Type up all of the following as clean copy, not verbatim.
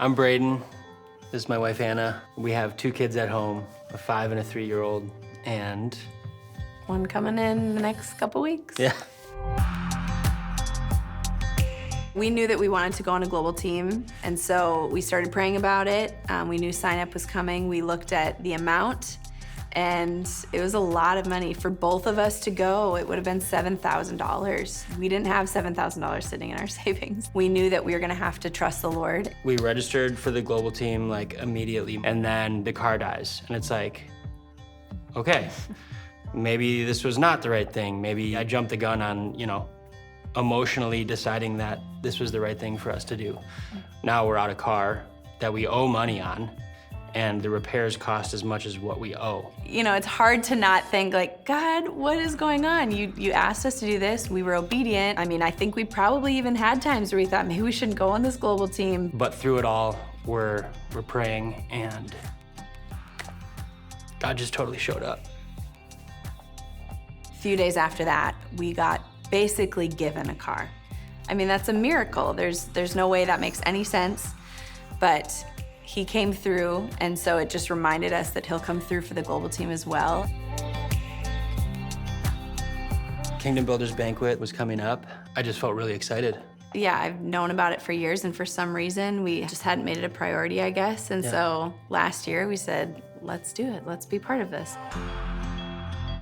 I'm Braden. This is my wife, Anna. We have 2 kids at home, a 5 and a 3-year-old, and... one coming in the next couple weeks. Yeah. We knew that we wanted to go on a global team, and so we started praying about it. We knew sign up was coming. We looked at the amount, and it was a lot of money. For both of us to go, it would have been $7,000. We didn't have $7,000 sitting in our savings. We knew that we were gonna have to trust the Lord. We registered for the global team like immediately, and then the car dies. And it's like, okay, maybe this was not the right thing. Maybe I jumped the gun on, emotionally deciding that this was the right thing for us to do. Now we're out a car that we owe money on, and the repairs cost as much as what we owe. It's hard to not think like, God, what is going on? You asked us to do this, we were obedient. I mean, I think we probably even had times where we thought, maybe we shouldn't go on this global team. But through it all, we're praying, and God just totally showed up. A few days after that, we got basically given a car. I mean, that's a miracle. There's no way that makes any sense, but he came through, and so it just reminded us that he'll come through for the global team as well. Kingdom Builders Banquet was coming up. I just felt really excited. Yeah, I've known about it for years, and for some reason, we just hadn't made it a priority, I guess. And so last year we said, let's do it. Let's be part of this.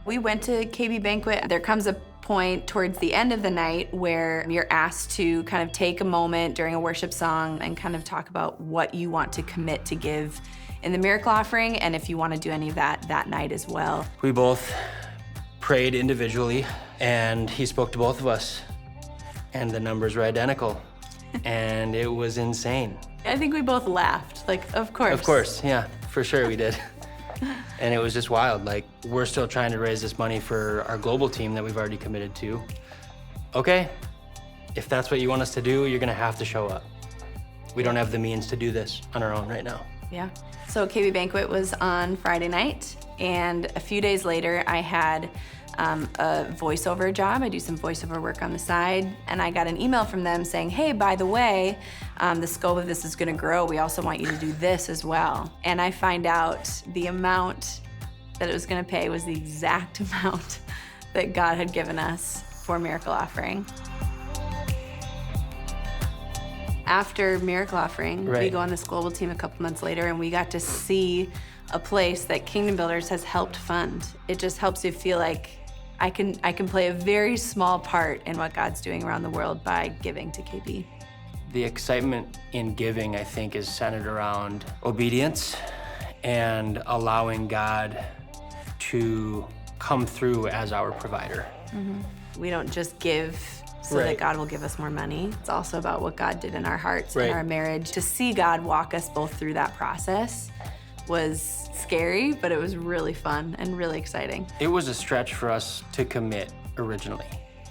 We went to KB Banquet. There comes a point towards the end of the night where you're asked to kind of take a moment during a worship song and kind of talk about what you want to commit to give in the miracle offering, and if you want to do any of that night as well. We both prayed individually, and he spoke to both of us, and the numbers were identical, and it was insane. I think we both laughed, like, of course. Of course, yeah, for sure we did. And it was just wild. Like, we're still trying to raise this money for our global team that we've already committed to. Okay, if that's what you want us to do, you're gonna have to show up. We don't have the means to do this on our own right now. Yeah. So KB Banquet was on Friday night, and a few days later, I had a voiceover job. I do some voiceover work on the side, and I got an email from them saying, hey, by the way, the scope of this is gonna grow. We also want you to do this as well. And I find out the amount that it was gonna pay was the exact amount that God had given us for Miracle Offering. After Miracle Offering, we go on this global team a couple months later, and we got to see a place that Kingdom Builders has helped fund. It just helps you feel like I can play a very small part in what God's doing around the world by giving to KB. The excitement in giving, I think, is centered around obedience and allowing God to come through as our provider. Mm-hmm. We don't just give so that God will give us more money. It's also about what God did in our hearts and our marriage. To see God walk us both through that process was scary, but it was really fun and really exciting. It was a stretch for us to commit originally.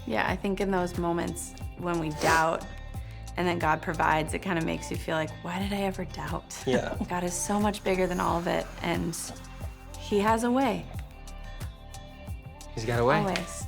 Yeah, I think in those moments when we doubt and then God provides, it kind of makes you feel like, why did I ever doubt? Yeah. God is so much bigger than all of it, and he has a way. He's got a way. Always.